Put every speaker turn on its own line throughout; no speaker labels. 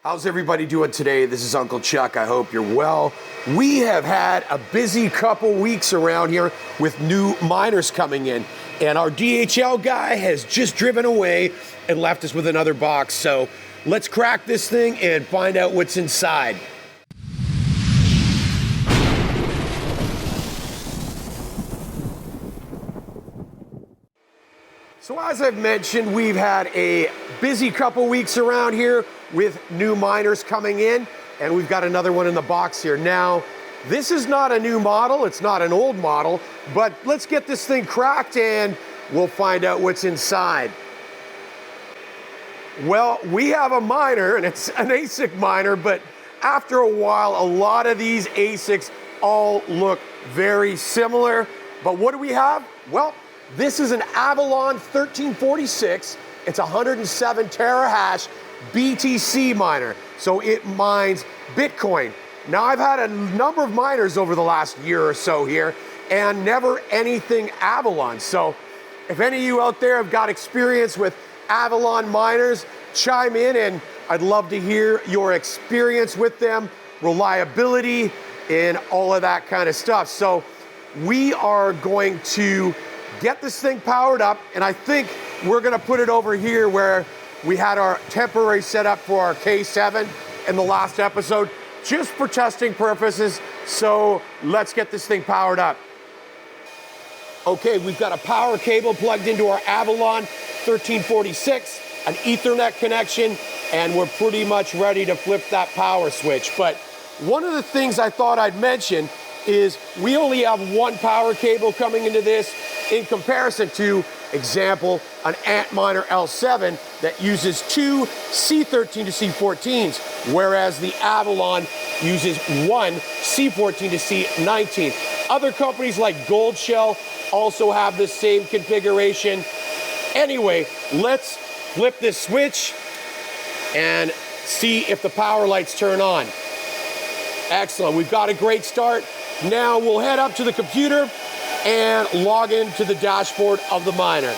How's everybody doing today? This is Uncle Chuck. I hope you're well. We have had a busy couple weeks around here with new miners coming in, and our DHL guy has just driven away and left us with another box. So let's crack this thing and find out what's inside. So as I've mentioned, we've had a busy couple weeks around here with new miners coming in, and we've got another one in the box here. Now, this is not a new model, it's not an old model, but let's get this thing cracked and we'll find out what's inside. Well, we have a miner, and it's an ASIC miner, but after a while, a lot of these ASICs all look very similar. But what do we have? Well, this is an Avalon 1346. It's 107 terahash BTC miner. So it mines Bitcoin. Now I've had a number of miners over the last year or so here and never anything Avalon. So if any of you out there have got experience with Avalon miners, chime in and I'd love to hear your experience with them, reliability, and all of that kind of stuff. So we are going to get this thing powered up, and I think we're gonna put it over here where we had our temporary setup for our K7 in the last episode, just for testing purposes. So let's get this thing powered up. Okay, we've got a power cable plugged into our Avalon 1346, an Ethernet connection, and we're pretty much ready to flip that power switch. But one of the things I thought I'd mention is we only have one power cable coming into this in comparison to, example, an Antminer L7 that uses two C13 to C14s, whereas the Avalon uses one C14 to C19. Other companies like Gold Shell also have the same configuration. Anyway, let's flip this switch and see if the power lights turn on. Excellent, we've got a great start. Now we'll head up to the computer and log into the dashboard of the miner.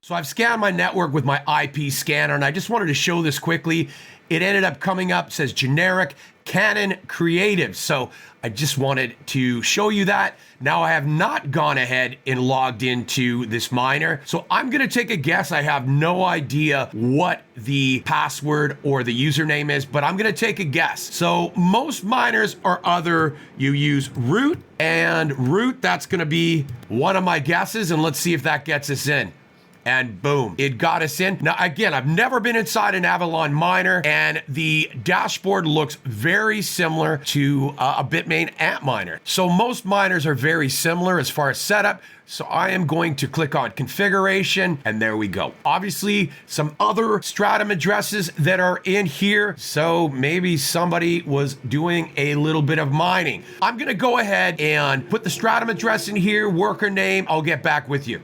So I've scanned my network with my IP scanner, and I just wanted to show this quickly. It ended up coming up, says generic Canaan Creative. So I just wanted to show you that. Now I have not gone ahead and logged into this miner. So I'm gonna take a guess. I have no idea what the password or the username is, but I'm gonna take a guess. So most miners are either you use root, and root, that's gonna be one of my guesses, and let's see if that gets us in. And boom, it got us in. Now, again, I've never been inside an Avalon miner, and the dashboard looks very similar to a Bitmain Antminer. So most miners are very similar as far as setup. So I am going to click on configuration, and there we go. Obviously, some other stratum addresses that are in here. So maybe somebody was doing a little bit of mining. I'm gonna go ahead and put the stratum address in here, worker name. I'll get back with you.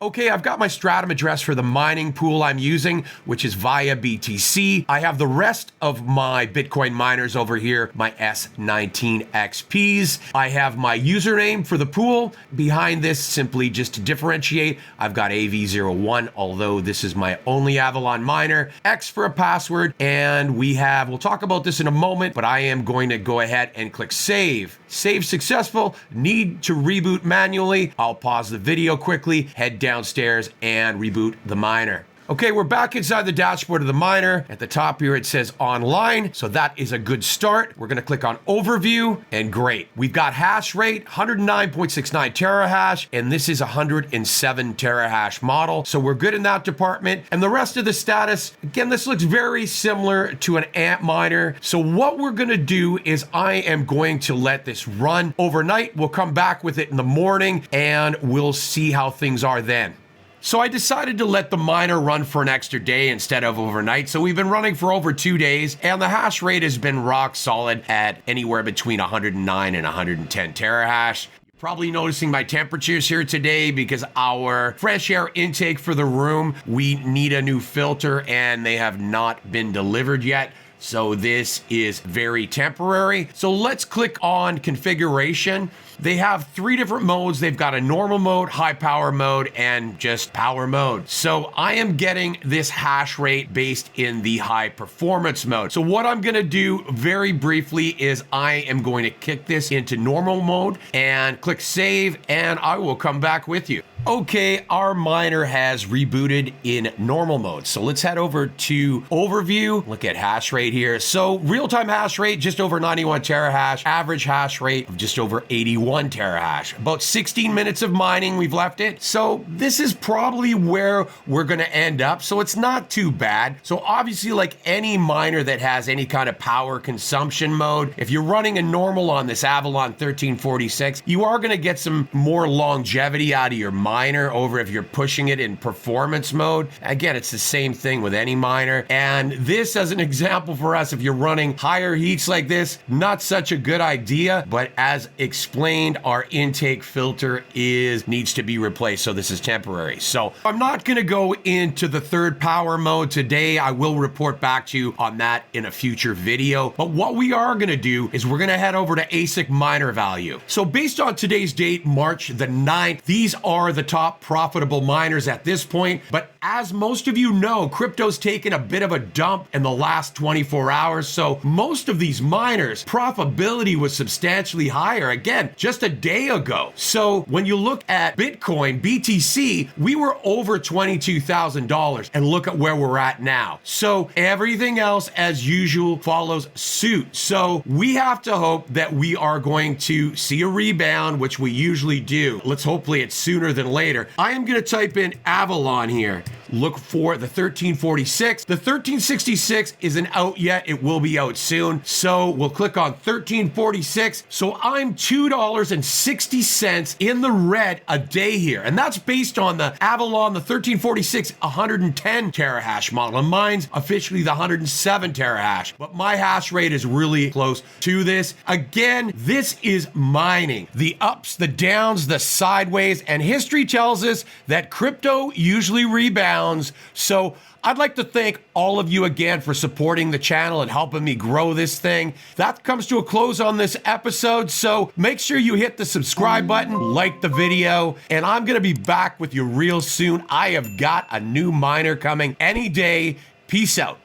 Okay, I've got my stratum address for the mining pool I'm using, which is ViaBTC. I have the rest of my Bitcoin miners over here, my S19 XPs. I have my username for the pool. Behind this, simply just to differentiate, I've got AV01, although this is my only Avalon miner. X for a password, and we'll talk about this in a moment, but I am going to go ahead and click save. Save successful, need to reboot manually. I'll pause the video quickly, head downstairs and reboot the miner. Okay, we're back inside the dashboard of the miner. At the top here, it says online, so that is a good start. We're gonna click on overview, and great. We've got hash rate, 109.69 terahash, and this is 107 terahash model. So we're good in that department. And the rest of the status, again, this looks very similar to an Antminer. So what we're gonna do is I am going to let this run overnight. We'll come back with it in the morning, and we'll see how things are then. So I decided to let the miner run for an extra day instead of overnight. So we've been running for over 2 days, and the hash rate has been rock solid at anywhere between 109 and 110 terahash. You're probably noticing my temperatures here today because our fresh air intake for the room, we need a new filter, and they have not been delivered yet. So this is very temporary. So let's click on configuration.
they have 3 different modes. They've got a normal mode, high power mode, and just power mode. So I am getting this hash rate based in the high performance mode. So what I'm gonna do very briefly is I am going to kick this into normal mode and click save, and I will come back with you. Okay, our miner has rebooted in normal mode. So let's head over to overview, look at hash rate here. So real-time hash rate, just over 91 terahash, average hash rate of just over 81 terahash. About 16 minutes of mining, we've left it. So this is probably where we're gonna end up. So it's not too bad. So obviously, like any miner that has any kind of power consumption mode, if you're running a normal on this Avalon 1346, you are gonna get some more longevity out of your miner over if you're pushing it in performance mode. Again, it's the same thing with any miner. And this as an example for us, if you're running higher heats like this, not such a good idea, but as explained, our intake filter needs to be replaced. So this is temporary. So I'm not gonna go into the third power mode today. I will report back to you on that in a future video. But what we are gonna do is we're gonna head over to ASIC miner value. So based on today's date, March the 9th, these are the top profitable miners at this point. But as most of you know, crypto's taken a bit of a dump in the last 24 hours. So most of these miners, profitability was substantially higher, again, just a day ago. So when you look at Bitcoin, BTC, we were over $22,000, and look at where we're at now. So everything else as usual follows suit. So we have to hope that we are going to see a rebound, which we usually do. Hopefully it's sooner than later. I am going to type in Avalon here. Look for the 1346. The 1366 isn't out yet. It will be out soon. So we'll click on 1346. So I'm $2.60 in the red a day here. And that's based on the Avalon, the 1346, 110 terahash model. And mine's officially the 107 terahash. But my hash rate is really close to this. Again, this is mining. The ups, the downs, the sideways, and history tells us that crypto usually rebounds. So I'd like to thank all of you again for supporting the channel and helping me grow this thing. That comes to a close on this episode. So make sure you hit the subscribe button, like the video, and I'm going to be back with you real soon. I have got a new miner coming any day. Peace out.